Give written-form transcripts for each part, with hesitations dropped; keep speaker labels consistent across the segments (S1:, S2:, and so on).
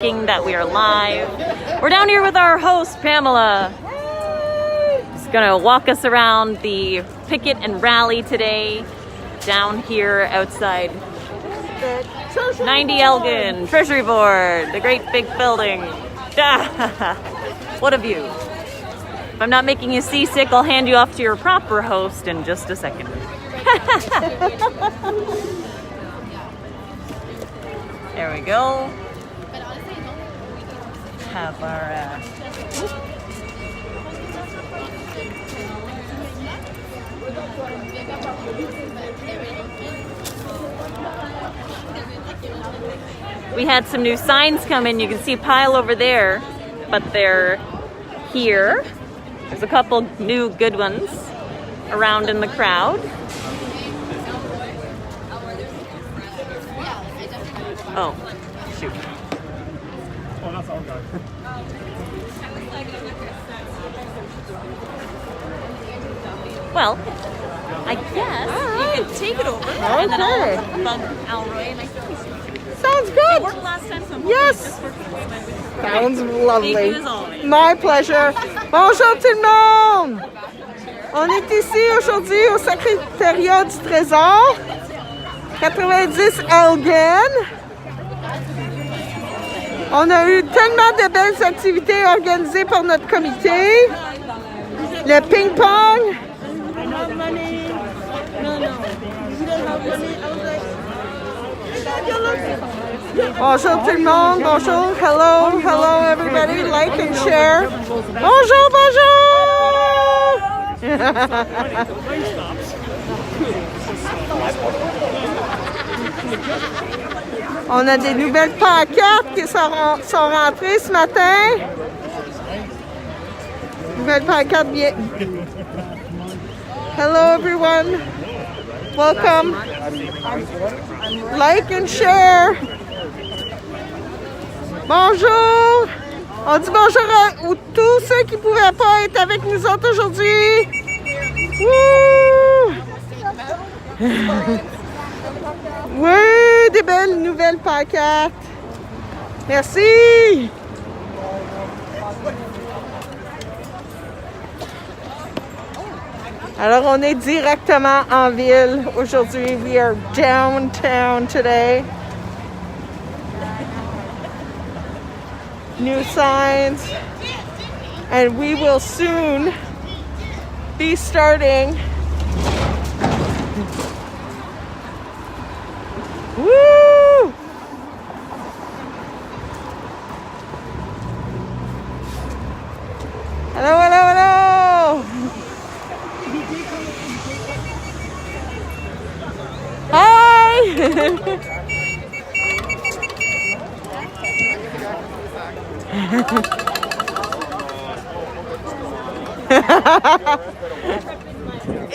S1: That we are live. We're down here with our host, Pamela. She's gonna walk us around the picket and rally today down here outside 90 Elgin, Treasury Board, the great big building. What a view. If I'm not making you seasick, I'll hand you off to your proper host in just a second. There we go. Have our we had some new signs come in. You can see a pile over there, but they're here. There's a couple new good ones around in the crowd. Oh, shoot.
S2: Oh, that's all good.
S1: Well, I guess you can take it over and then I'll bug Alroy and I think
S3: sounds good.
S1: it worked last time, so
S3: Yes. Sounds lovely.
S1: Thank you as always.
S3: My pleasure. Bonjour tout le monde. On est ici aujourd'hui au secrétariat du Trésor, 90 Elgin. On a eu tellement de belles activités organisées par notre comité. Le ping-pong. Bonjour tout le monde. Bonjour. Hello. Hello everybody. Like and share. Bonjour. On a des nouvelles pancartes qui sont rentrées ce matin. Nouvelles pancartes bien. Hello everyone. Welcome. Like and share. Bonjour. On dit bonjour à tous ceux qui ne pouvaient pas être avec nous autres aujourd'hui. Wouh! Oui, des belles nouvelles pancartes. Merci. Alors, on est directement en ville aujourd'hui. We are downtown today. New signs. And we will soon be starting. Woo! Hello. Hi!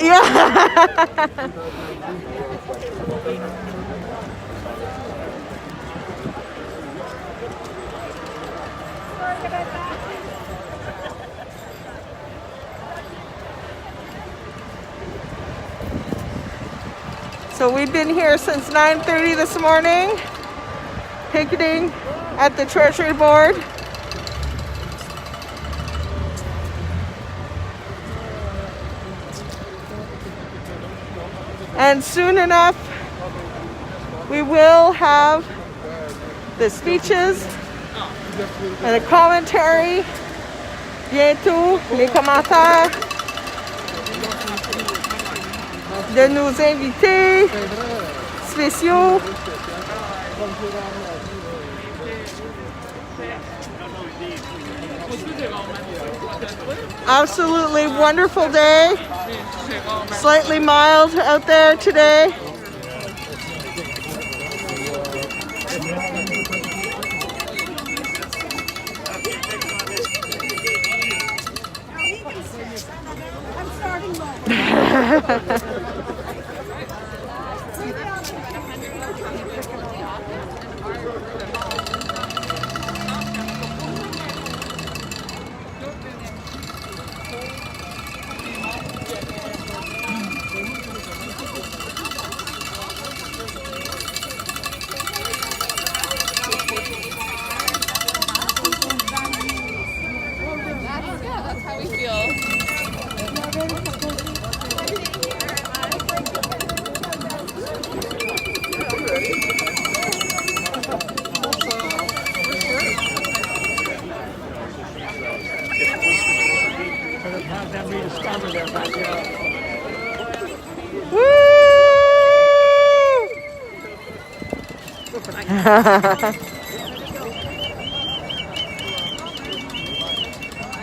S3: Yeah. So we've been here since 9:30 this morning, picketing at the Treasury Board. And soon enough, we will have the speeches and the commentary. Bientôt, les commentaires de nos invités spéciaux. Absolutely wonderful day. Slightly mild out there today.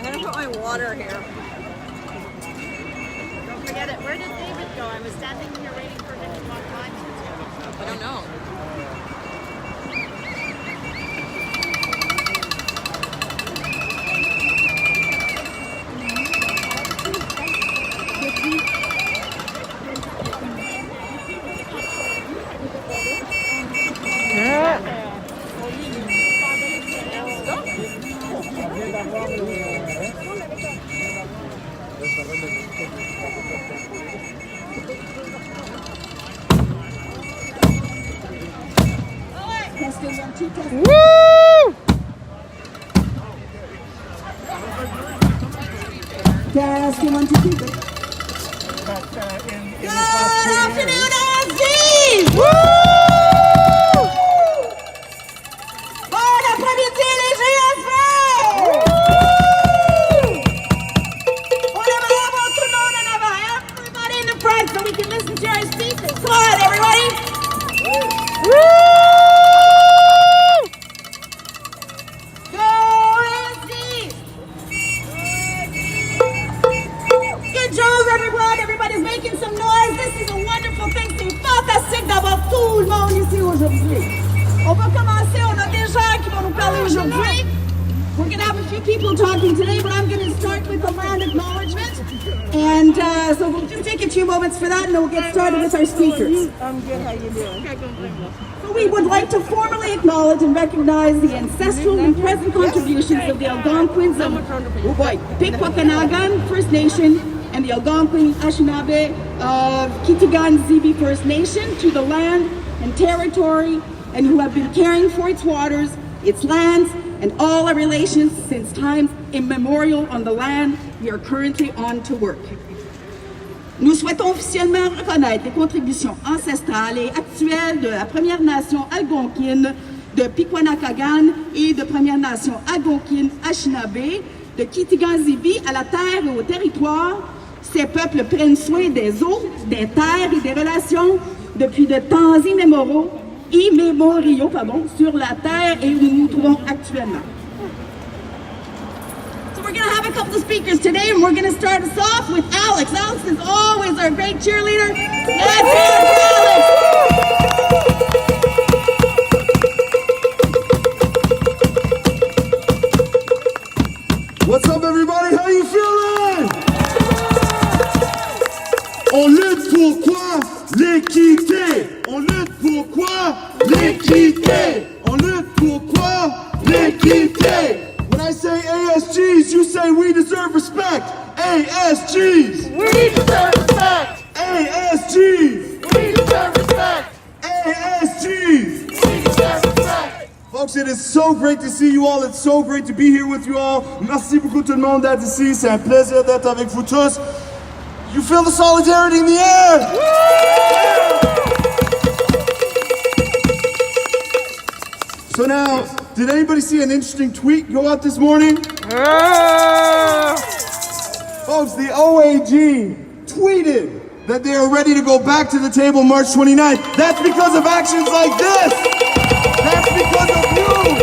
S3: gonna put my water here.
S1: Don't forget it. Where did David go? I was standing here waiting for him to walk by. I don't know.
S3: Woo!
S4: Testing 1, 2, 3.
S2: But in the
S4: Good
S2: past 2
S4: afternoon,
S2: years,
S4: ASG!
S3: Woo!
S4: Bon après-midi, les GSV! On aimerait avoir tout le monde en avant. Everybody in the front so we can listen to our speakers. Come on, everybody!
S3: Woo!
S4: Go ASG! Good job, everyone! Everybody's making some noise. This is a wonderful thing. C'est fantastique d'avoir tout le monde ici aujourd'hui. On va commencer. On a des gens qui vont nous parler aujourd'hui. We're going to have a few people talking today, but I'm going to start with the land acknowledgement. And so we'll just take a few moments for that, and then we'll get started with our speakers.
S3: I'm good. How you doing?
S4: So we would like to formally acknowledge and recognize the ancestral and present contributions of the Algonquins of Pikwakanagan First Nation and the Algonquin Anishinaabe of Kitigan-Zibi First Nation to the land and territory, and who have been caring for its waters, its lands, and all our relations since times immemorial on the land we are currently on to work. Nous souhaitons officiellement reconnaître les contributions ancestrales et actuelles de la Première Nation algonquine de Pikwakanagan et de Première Nation algonquine Anishinaabe de Kitigan-Zibi à la terre et au territoire. Ces peuples prennent soin des eaux, des terres et des relations depuis de temps immémoriaux sur la terre et où nous nous trouvons actuellement. So we're going to have a couple of speakers today, and we're going to start us off with Alex. Alex is always our great cheerleader. Let's hear it for Alex.
S5: What's up, everybody? How you feeling? On lutte pour quoi? L'équité. On lutte pour quoi? L'équité. On lutte pour quoi? L'équité. When I say ASGs, you say we deserve respect. ASGs.
S3: We deserve respect.
S5: ASGs.
S3: We deserve respect.
S5: ASGs.
S3: We deserve respect.
S5: Folks, it is so great to see you all. It's so great to be here with you all. Merci beaucoup tout le monde d'être ici. C'est un plaisir d'être avec vous tous. You feel the solidarity in the air? So now, did anybody see an interesting tweet go out this morning? Folks, the OAG tweeted that they are ready to go back to the table March 29th. That's because of actions like this. That's because of you.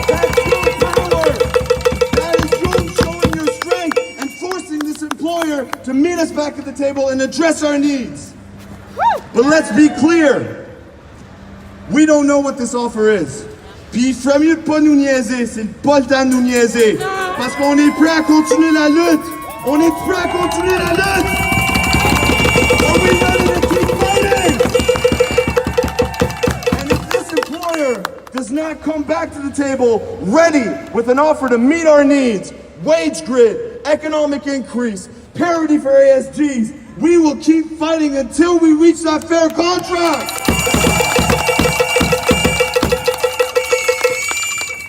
S5: That's your power. That is you showing your strength and forcing this employer to meet us back at the table and address our needs. But let's be clear. We don't know what this offer is. Puis il ferait mieux de pas nous niaiser, c'est pas le temps de nous niaiser. Parce qu'on est prêt à continuer la lutte. On est prêt à continuer la lutte. Are we ready to keep fighting? And if this employer does not come back to the table ready with an offer to meet our needs, wage grid, economic increase, parity for ASGs, we will keep fighting until we reach that fair contract.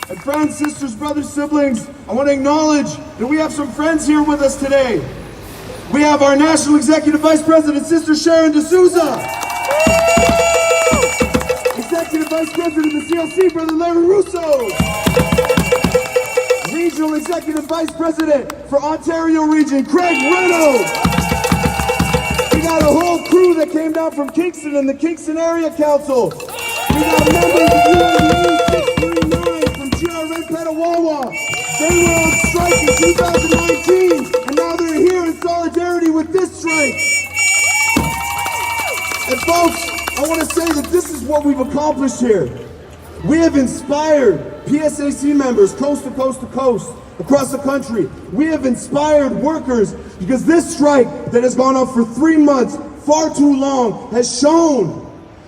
S5: And friends, sisters, brothers, siblings, I want to acknowledge that we have some friends here with us today. We have our National Executive Vice President, Sister Sharon D'Souza. Executive Vice President of the CLC, Brother Larry Russo. Regional Executive Vice President for Ontario Region, Craig Reynolds. We got a whole crew that came down from Kingston and the Kingston Area Council. We got members of UAE 639 from GRN Petawawa. They were on strike in 2019, and now they're here in solidarity with this strike. And folks, I want to say that this is what we've accomplished here. We have inspired PSAC members coast to coast to coast across the country. We have inspired workers because this strike that has gone on for 3 months, far too long, has shown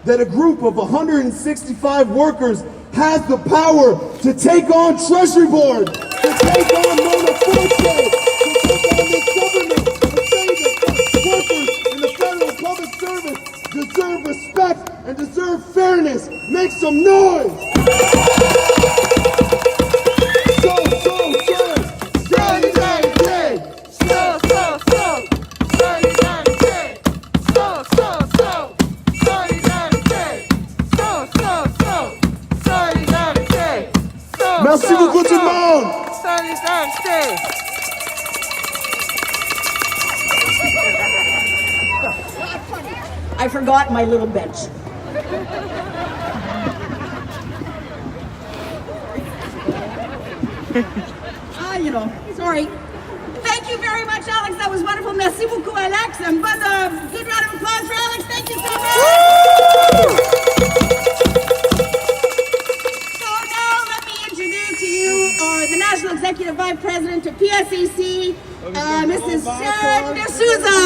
S5: that a group of 165 workers has the power to take on Treasury Board, to take on Mona Fortier, to take on this government, to say that workers in the federal public service deserve respect and deserve fairness. Make some noise! Merci beaucoup tout le monde!
S3: Solidarité!
S4: I forgot my little bench. Sorry. Thank you very much, Alex. That was wonderful. Merci beaucoup, Alex. And good round of applause for Alex. Thank you so much. So now let me introduce to you the National Executive Vice President of PSAC, Mrs. Sharon D'Souza.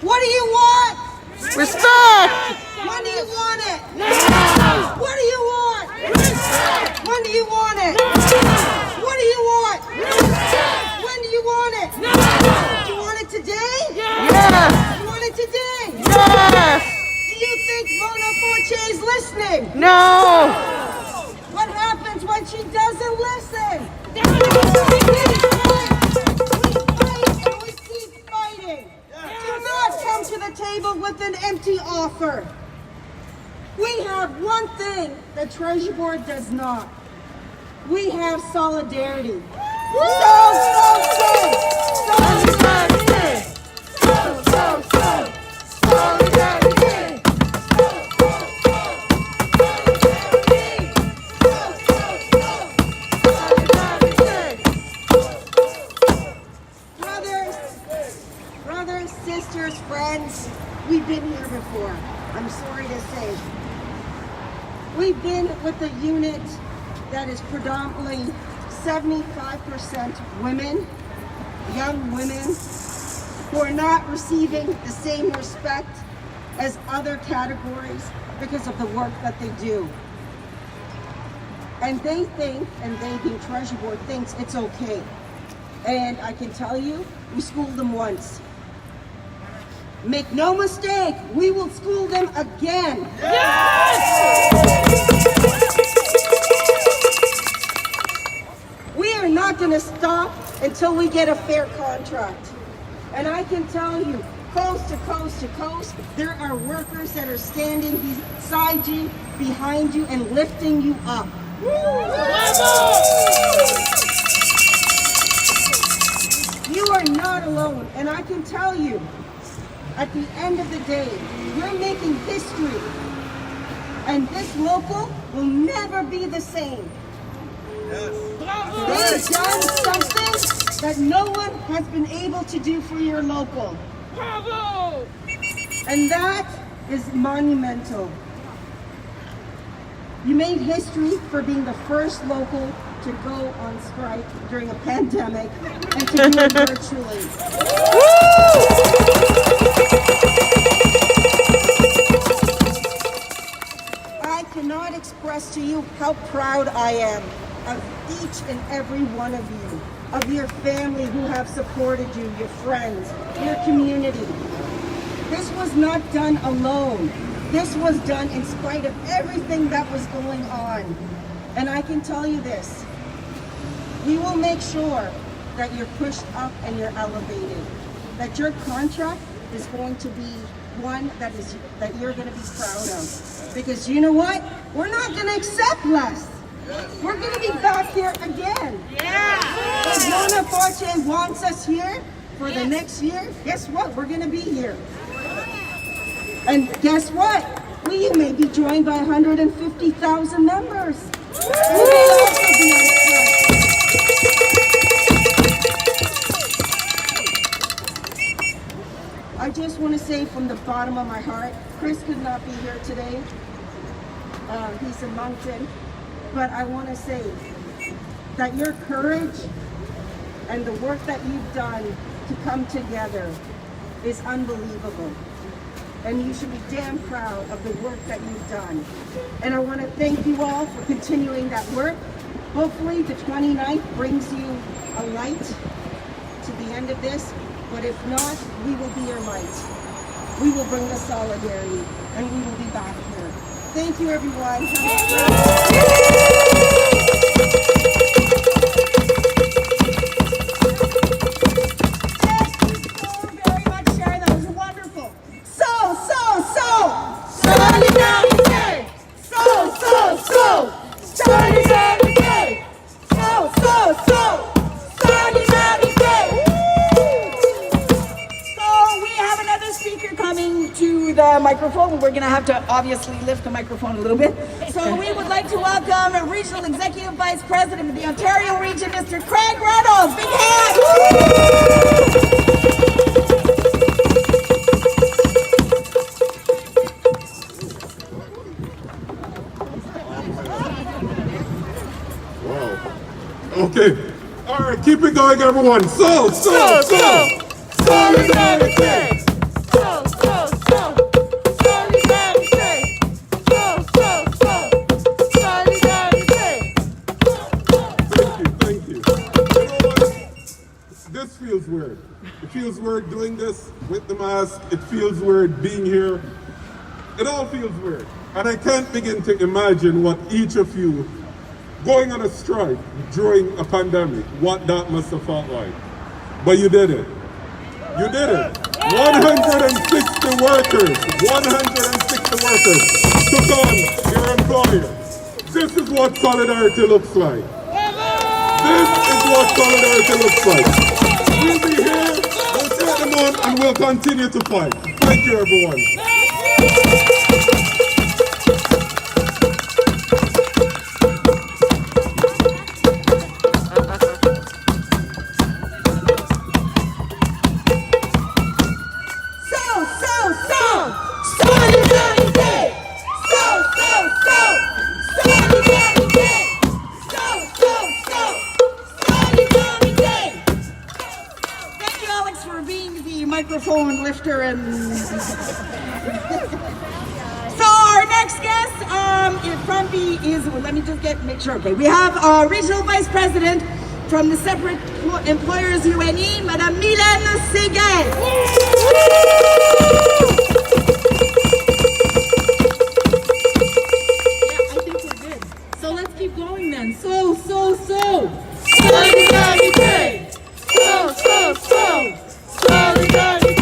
S4: What do you want?
S3: Respect!
S4: When do you want it? Now! What do you want? Respect! When do you want it? Now! What do you want? Respect! When do you want it? Now! Do you want it today?
S3: Yes!
S4: You want it today?
S3: Yes!
S4: Do you think Mona Fortier is listening?
S3: No!
S4: What happens when she doesn't listen? We fight and we keep fighting. Do not come to the table with an empty offer. We have one thing the Treasury Board does not. We have solidarity. Solidarity! Brothers, sisters, friends, we've been here before. I'm sorry to say. We've been with a unit that is predominantly 75% women, young women, who are not receiving the same respect as other categories because of the work that they do. And they think, and they being Treasury Board thinks it's okay. And I can tell you, we schooled them once. Make no mistake, we will school them again. Yes! We are not going to stop until we get a fair contract. And I can tell you, coast to coast to coast, there are workers that are standing beside you, behind you, and lifting you up. You are not alone, and I can tell you, at the end of the day, you're making history, and this local will never be the same. They've done something that no one has been able to do for your local. Bravo! And that is monumental. You made history for being the first local to go on strike during a pandemic and to do it virtually. I cannot express to you how proud I am of each and every one of you, of your family who have supported you, your friends, your community. This was not done alone. This was done in spite of everything that was going on. And I can tell you this, we will make sure that you're pushed up and you're elevated, that your contract is going to be one that you're going to be proud of. Because you know what? We're not going to accept less. We're going to be back here again. Yeah. If Mona Fortier wants us here for the next year, guess what? We're going to be here. And guess what? We may be joined by 150,000 members. We may also be on the front. I just want to say from the bottom of my heart, Chris could not be here today. He's in Moncton. But I want to say that your courage and the work that you've done to come together is unbelievable. And you should be damn proud of the work that you've done. And I want to thank you all for continuing that work. Hopefully the 29th brings you a light to the end of this. But if not, we will be your light. We will bring the solidarity and we will be back here. Thank you, everyone. Microphone. We're going to have to obviously lift the microphone a little bit. So we would like to welcome Regional Executive Vice President of the Ontario Region, Mr. Craig Reynolds. Big hand!
S6: Wow. Okay. All right, keep it going, everyone. So. Solidarity. Weird. It feels weird doing this with the mask. It feels weird being here. It all feels weird. And I can't begin to imagine what each of you going on a strike during a pandemic, what that must have felt like. But you did it. You did it. 160 workers took on your employer. This is what solidarity looks like. This is what solidarity looks like. We'll be here, we'll take them on, and we'll continue to fight. Thank you, everyone.
S4: Microphone lifter and so our next guest from let me just make sure. Okay, we have our Regional Vice President from the Separate Employers UNE, Madame Mylène Séguin. Yeah, I think we're good. So let's keep going then. So. Solidarity. So. Solidarity.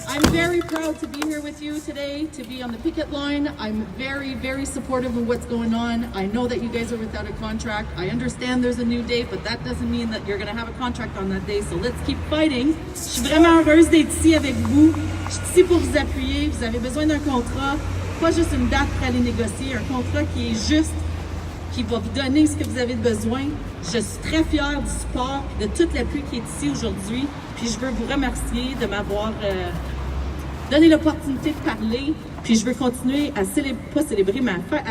S4: I'm very proud to be here with you today, to be on the picket line. I'm very, very supportive of what's going on. I know that you guys are without a contract. I understand there's a new date, but that doesn't mean that you're going to have a contract on that day. So let's keep fighting. Je suis vraiment heureuse d'être ici avec vous. Je suis ici pour vous appuyer. Vous avez besoin d'un contrat, pas juste une date pour aller négocier, un contrat qui est juste, qui va vous donner ce que vous avez besoin. Je suis très fière du support, de toute l'appui qui est ici aujourd'hui. Puis je veux vous remercier de m'avoir donné l'opportunité de parler. Puis je veux continuer à célébrer ma fête.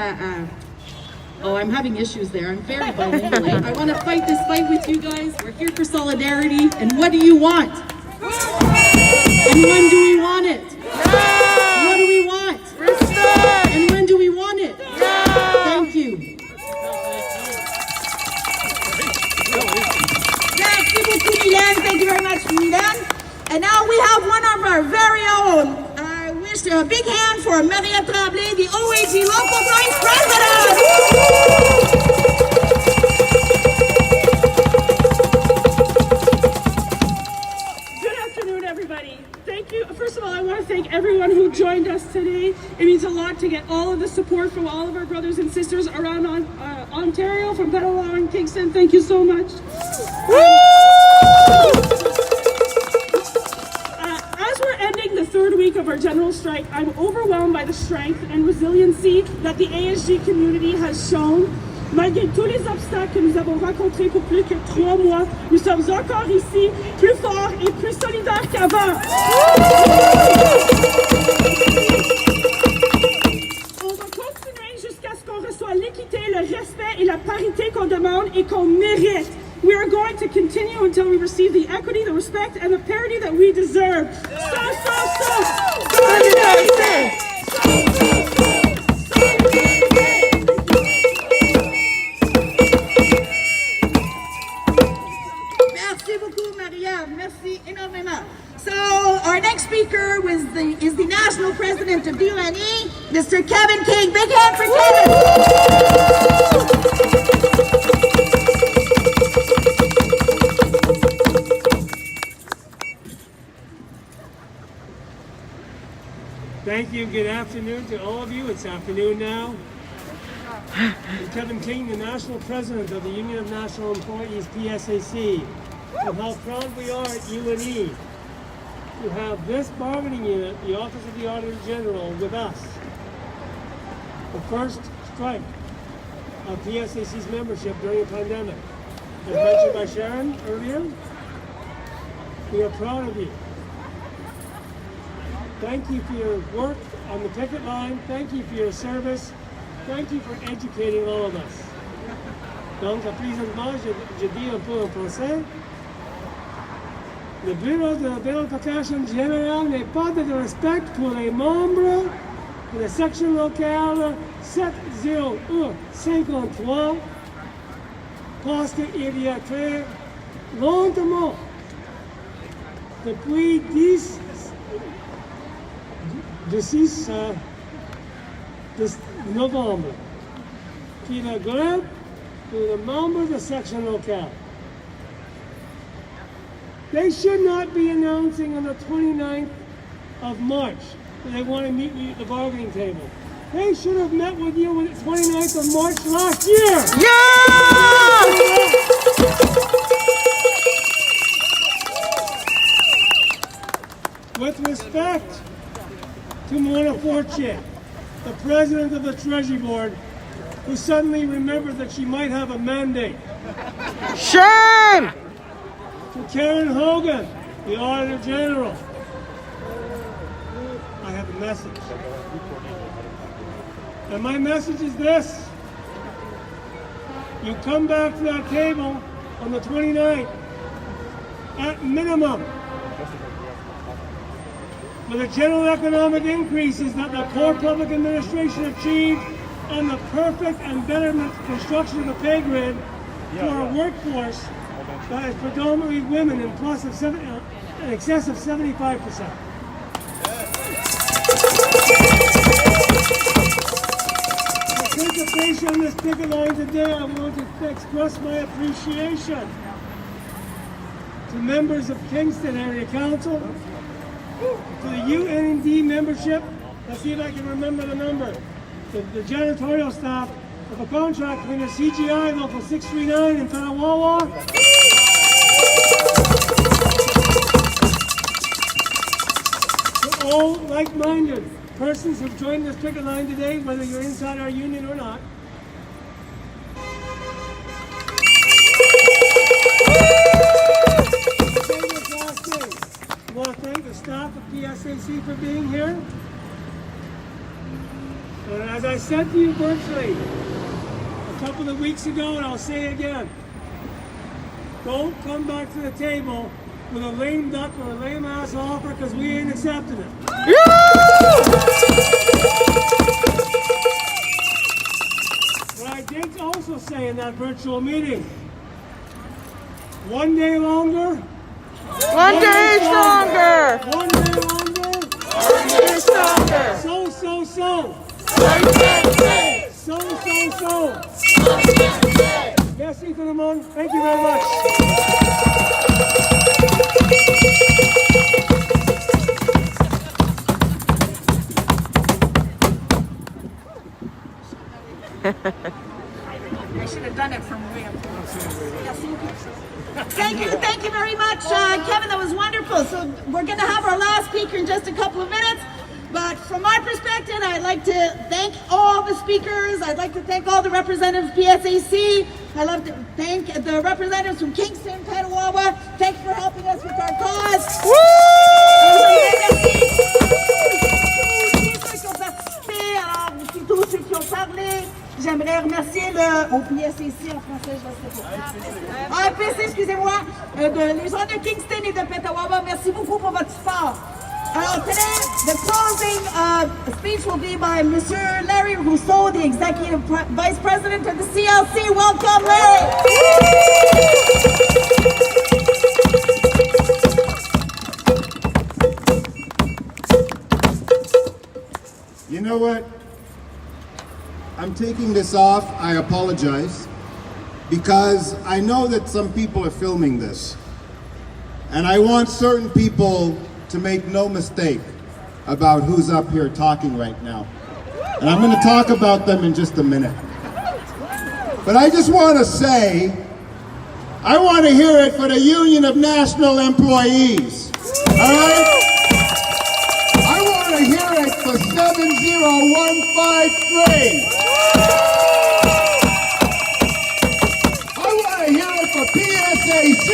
S4: Oh, I'm having issues there. I'm very bilingual. I want to fight this fight with you guys. We're here for solidarity. And what do you want? And when do we want it? What do we want? And when do we want it? Thank you. Merci beaucoup, Mylène. Thank you very much, Mylène. And now we have one of our very own. I wish a big hand for Maria Tremblay, the OAG Local Vice President.
S2: Good afternoon, everybody. Thank you. First of all, I want to thank
S7: thank everyone who joined us today. It means a lot to get all of the support from all of our brothers and sisters around Ontario, from Petaluma and Kingston. Thank you so much. As we're ending the third week of our general strike, I'm overwhelmed by the strength and resiliency that the ASG community has shown. Malgré tous les obstacles que nous avons rencontrés pour plus que 3 mois, nous sommes encore ici, plus forts et plus solidaires qu'avant. On va continuer jusqu'à ce qu'on reçoive l'équité, le respect et la parité qu'on demande et qu'on mérite. We are going to continue until we receive the equity, the respect, and the parity that we deserve.
S3: Solidarité!
S4: Merci énormément. So our next speaker is the national president of UNE, Mr. Kevin King. Big hand for Kevin.
S2: Thank you. Good afternoon to all of you. It's afternoon now. I'm Kevin King, the national president of the Union of National Employees, PSAC. And how proud we are at UNE to have this bargaining unit, the Office of the Auditor General, with us. The first strike of PSAC's membership during the pandemic. As mentioned by Sharon earlier, we are proud of you. Thank you for your work on the picket line. Thank you for your service. Thank you for educating all of us. Donc, présentement, je dis un peu en français. Le bureau de vérification générale n'est pas de respect pour les membres de la section locale 70153 parce qu'il y a très longtemps, depuis 6 novembre, qu'il y a grève pour les membres de la section locale. They should not be announcing on the 29th of March that they want to meet with you at the bargaining table. They should have met with you on the 29th of March last year.
S3: Yeah!
S2: With respect to Mona Fortier, the president of the Treasury Board, who suddenly remembered that she might have a mandate.
S3: Shame!
S2: To Karen Hogan, the Auditor General, I have a message. And my message is this. You come back to that table on the 29th, at minimum, with the general economic increases that the core public administration achieved and the perfect and betterment construction of the pay grid for a workforce that is predominantly women in excess of 75%. Participation on this picket line today, I want to express my appreciation to members of Kingston Area Council, to the UND membership. Let's see if I can remember the number. The janitorial staff of a contract between the CGI Local 639 in Petawawa. To all like-minded persons who've joined this picket line today, whether you're inside our union or not. I want to thank the staff of PSAC for being here. And as I said to you virtually a couple of weeks ago, and I'll say it again, don't come back to the table with a lame duck or a lame ass offer, because we ain't accepting it. But I did also say in that virtual meeting, one day longer.
S3: One day stronger.
S2: One day longer.
S3: One day stronger.
S2: So. Merci tout le monde. Thank you very much.
S4: much, Kevin. That was wonderful. So we're going to have our last speaker in just a couple of minutes. But from my perspective, I'd like to thank all the speakers. I'd like to thank all the representatives of PSAC. I'd like to thank the representatives from Kingston, Petawawa. Thanks for helping us with our cause. Tous ceux qui ont parlé, j'aimerais remercier au PSAC en français, je ne sais pas. APC, excusez-moi, les gens de Kingston et de Petawawa, merci beaucoup pour votre support. Alors, today, the closing speech will be by Monsieur Larry Rousseau, the Executive Vice President of the CLC. Welcome, Larry!
S5: You know what? I'm taking this off, I apologize, because I know that some people are filming this. And I want certain people to make no mistake about who's up here talking right now. And I'm going to talk about them in just a minute. But I just want to say, I want to hear it for the Union of National Employees. All right? I want to hear it for 70153. I want to hear it for PSAC.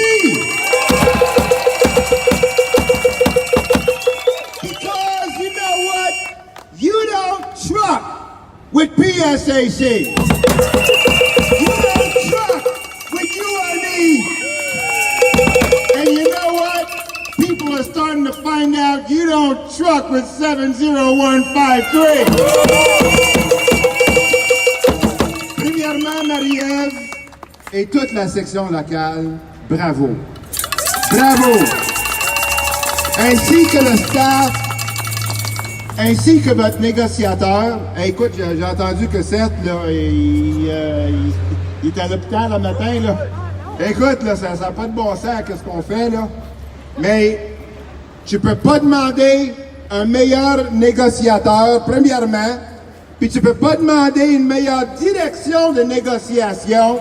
S5: Truck with PSAC. You don't truck with UNE. And you know what? People are starting to find out you don't truck with 70153. Premièrement, Marie-Ève et toute la section locale, bravo. Bravo. Ainsi que le staff, ainsi que votre négociateur. Hey, écoute, j'ai entendu que Seth, là, il est à l'hôpital le matin, là. Écoute, là, ça n'a pas de bon sens, qu'est-ce qu'on fait, là. Mais tu peux pas demander un meilleur négociateur, premièrement, puis tu peux pas demander une meilleure direction de négociation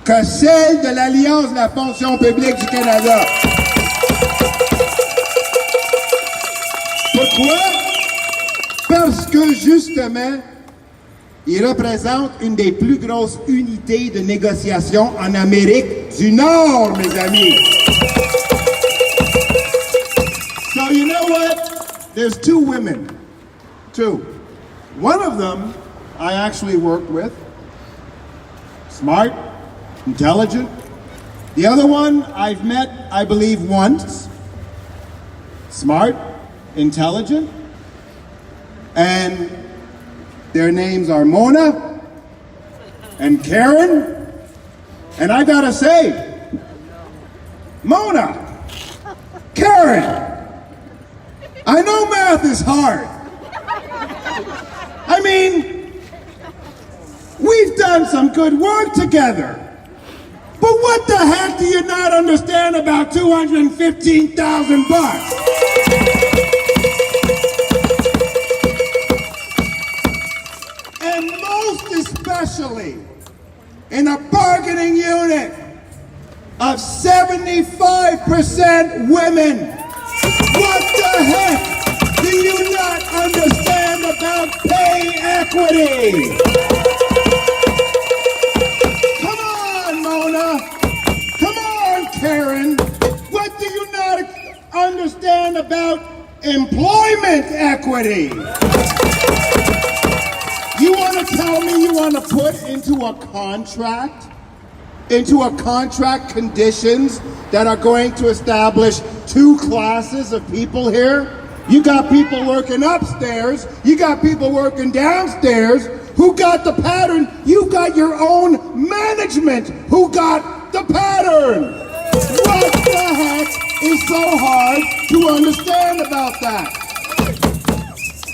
S5: que celle de l'Alliance de la fonction publique du Canada. Pourquoi? Parce que, justement, il représente une des plus grosses unités de négociation en Amérique du Nord, mes amis. So, you know what? There's two women. Two. One of them I actually worked with. Smart, intelligent. The other one I've met, I believe, once. Smart, intelligent. And their names are Mona and Karen. And I gotta say, Mona, Karen, I know math is hard. I mean, we've done some good work together. But what the heck do you not understand about $215,000? Especially in a bargaining unit of 75% women. What the heck do you not understand about pay equity? Come on, Mona. Come on, Karen. What do you not understand about employment equity? You want to tell me you want to put into a contract conditions that are going to establish two classes of people here? You got people working upstairs, you got people working downstairs. Who got the pattern? You got your own management. Who got the pattern? What the heck is so hard to understand about that?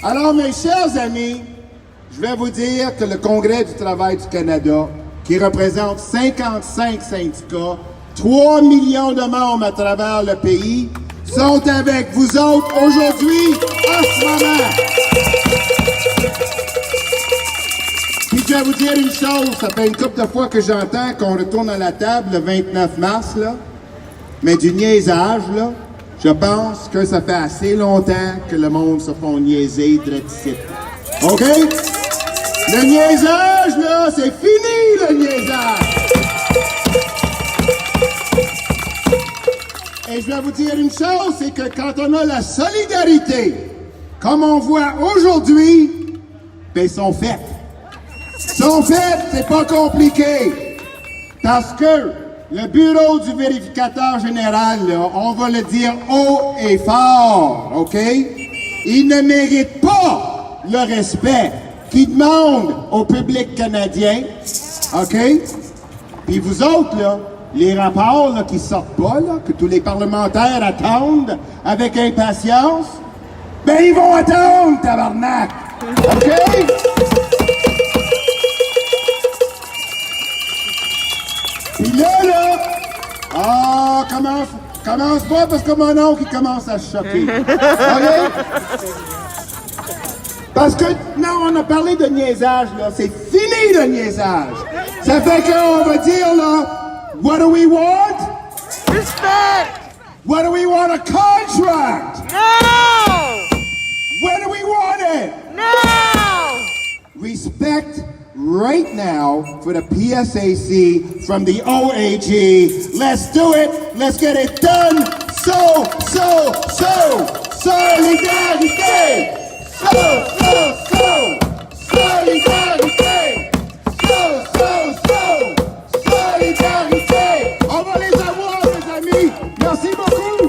S5: Alors, mes chers amis, je vais vous dire que le Congrès du travail du Canada, qui représente 55 syndicats, 3 millions de membres à travers le pays, sont avec vous autres aujourd'hui, en ce moment. Puis je vais vous dire une chose, ça fait une couple de fois que j'entends qu'on retourne à la table le 29 mars, là. Mais du niaisage, là, je pense que ça fait assez longtemps que le monde se font niaiser de ici. OK? Le niaisage, là, c'est fini, le niaisage! Et je vais vous dire une chose, c'est que quand on a la solidarité, comme on voit aujourd'hui, ben, ils sont faits. Sont faits, c'est pas compliqué. Parce que le bureau du vérificateur général, là, on va le dire haut et fort, OK? Il ne mérite pas le respect qu'il demande au public canadien, OK? Puis vous autres, là, les rapports là, qui sortent pas, là, que tous les parlementaires attendent avec impatience, ben ils vont attendre, tabarnak! OK? Puis là, commence pas parce que mon oncle il commence à se choquer. OK? Parce que, non, on a parlé de niaisage, là, c'est fini le niaisage! Ça fait qu'on va dire, là, what do we want?
S3: Respect!
S5: What do we want? A contract!
S3: No!
S5: When do we want it?
S3: No!
S5: Respect right now for the PSAC from the OAG. Let's do it. Let's get it done. Solidarité! Solidarité! Solidarité! On va les avoir, mes amis. Merci beaucoup.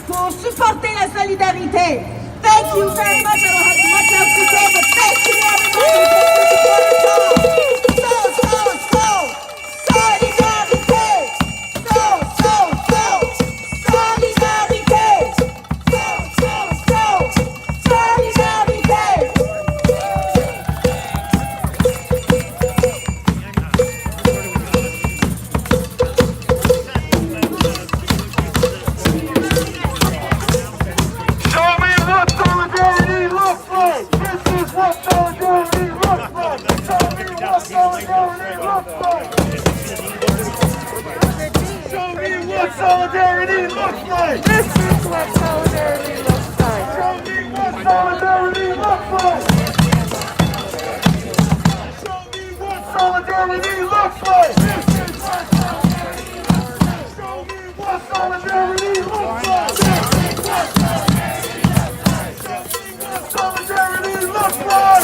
S4: Pour supporter la solidarité. Thank you very much. I don't have much else to say, but thank you everybody.
S8: solidarity looks like. This is what solidarity looks like. Show me what solidarity looks like. Show me what solidarity looks like. This is what solidarity looks like. Show me what solidarity looks like. This is what solidarity looks like. Show me what solidarity looks like.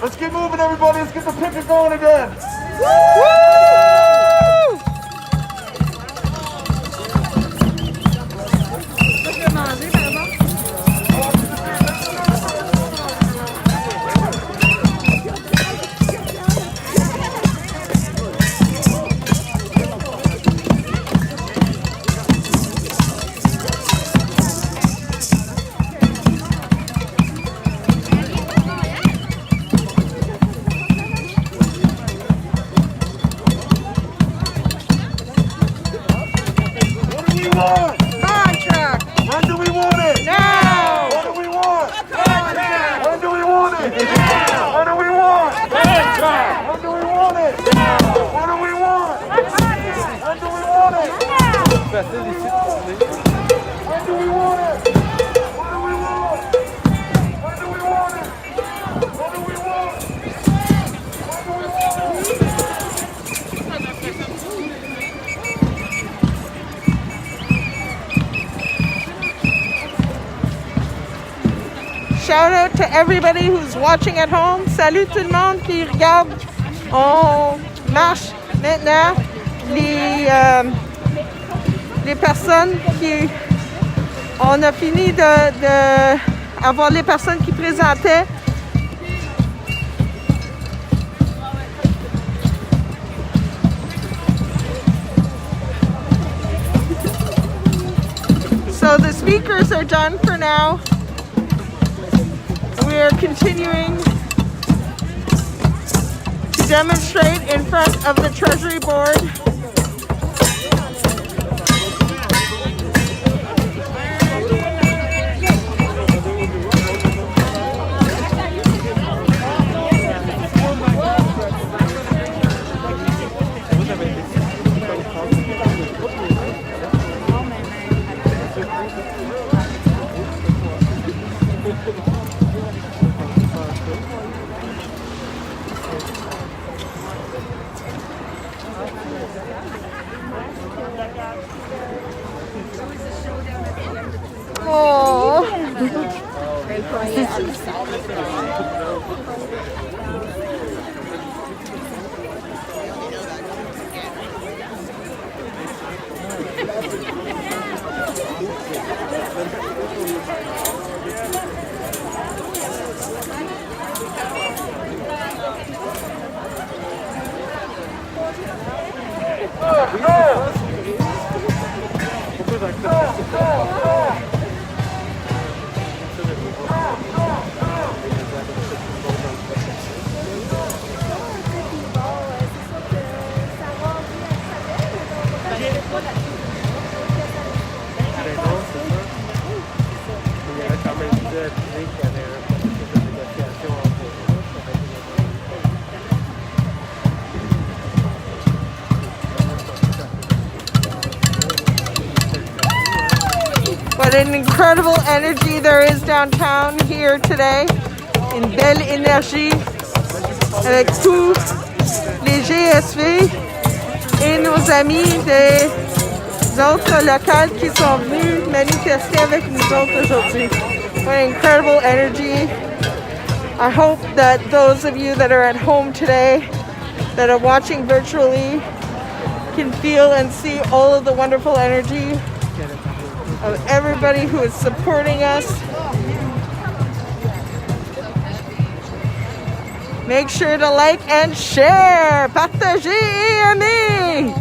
S9: Let's get moving, everybody. Let's get the picture going again. it? What do we want? When do we want it? What do we want? When do we want it? When do we want it? When do we want it? When do we want it? When do we want it? When do we want it?
S3: Shout out to everybody who's watching at home. Salut tout le monde qui regarde. On marche maintenant. Les personnes qui... On a fini de avoir les personnes qui présentaient. So the speakers are done for now. We are continuing to demonstrate in front of the Treasury Board. What an incredible energy there is downtown here today. Une belle énergie avec tous les GSV et nos amis des autres locales qui sont venus manifester avec nous autres aujourd'hui. What an incredible energy. I hope that those of you that are at home today, that are watching virtually, can feel and see all of the wonderful energy of everybody who is supporting us. Make sure to like and share. Partagez et aimez.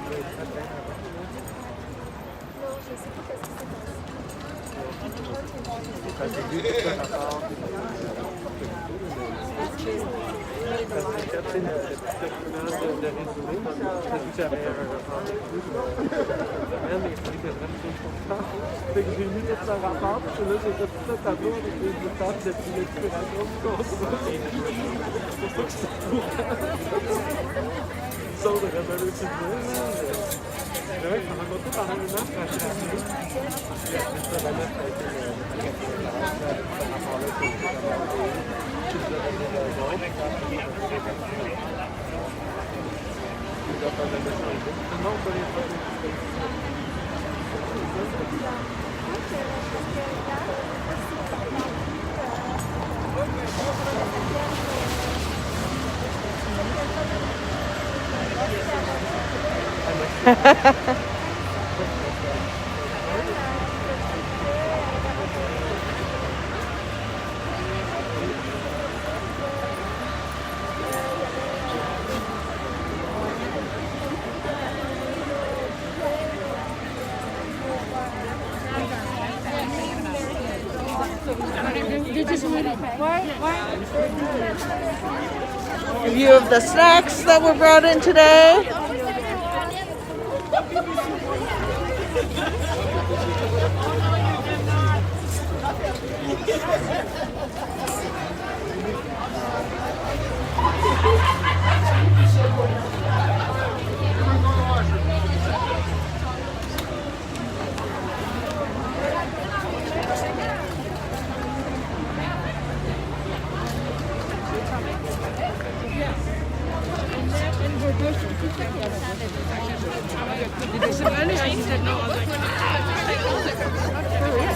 S9: J'ai mis tout ça rapport, parce que là, j'ai fait tout ça tableau avec les résultats depuis l'expiration du contrat. C'est pour ça que je suis ça, on aurait mal aussi bien. C'est vrai que ça m'a rencontré pendant une heure quand je suis arrivé. Puis après ça, la lettre a été par rapport là, c'est qui nous a donné raison. Il doit pas jamais changer. Sinon, on peut les faire des
S3: A view of the snacks that were brought in today.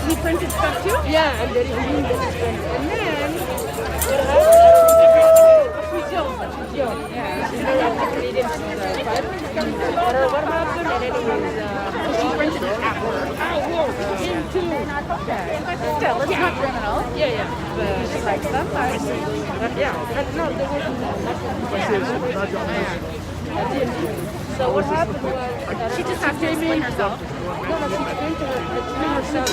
S7: He printed stuff too?
S10: Yeah, and then he and then what happened? And then he was
S7: She printed it at work.
S10: him too.
S7: Still, it's not criminal.
S10: Yeah. But she likes them. Yeah. No, there wasn't. So what happened was
S7: She just has to explain herself.
S10: no, she printed herself.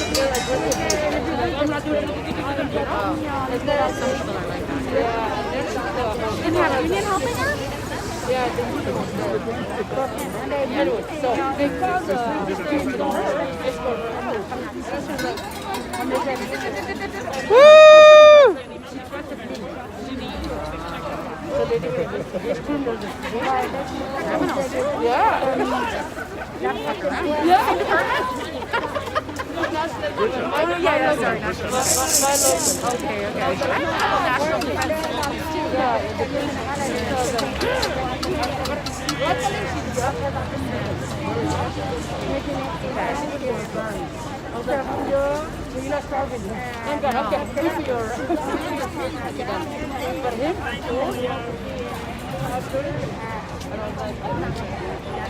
S10: I'm not doing anything. And then some people are like that. Yeah.
S7: Didn't have a union helping her?
S10: Yeah, the union was there. Anyway, so they called
S3: Woo!
S10: so they did it.
S7: Sorry, national. Okay. National defense.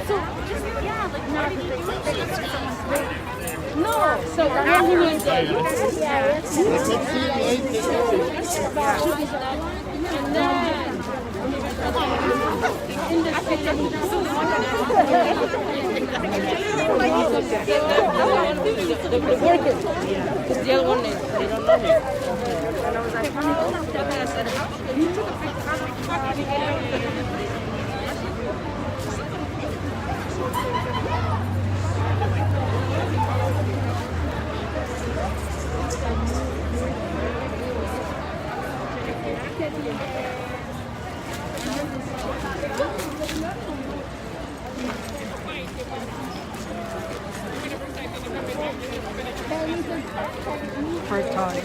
S7: So, just, yeah, like, why did you do it?
S10: No, so then he was and then in the worker, because the other one they don't know me. And I was like, I said, you took a picture.
S3: Hard time.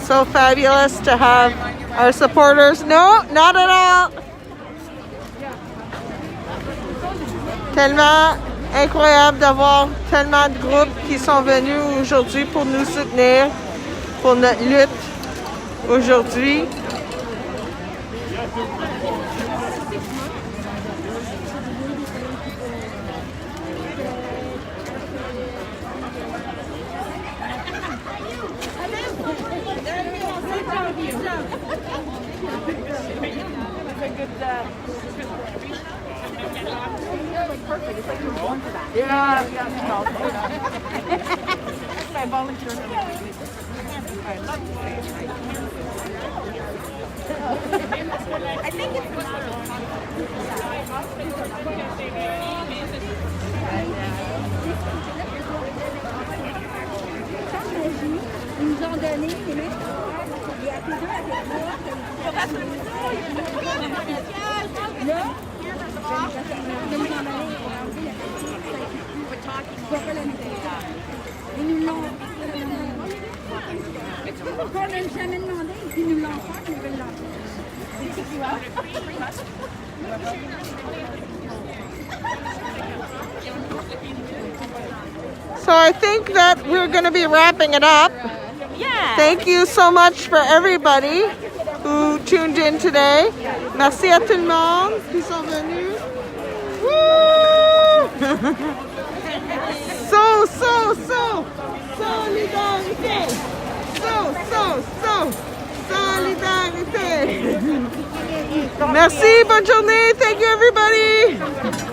S3: So fabulous to have our supporters. No, not at all. Tellement incroyable d'avoir tellement de groupes qui sont venus aujourd'hui pour nous soutenir, pour notre lutte aujourd'hui.
S10: Ils nous ont donné les mêmes et à plus avec là, de nous en aller pour enlever la petite, ils nous l'ont pourquoi on n'a jamais demandé, ils nous l'ont fait, ils veulent
S3: So I think that we're going to be wrapping it up.
S1: Yeah.
S3: Thank you so much for everybody who tuned in today. Merci à tout le monde qui sont venus. Woo! Solidarité. Solidarité. Merci, bonne journée. Thank you everybody.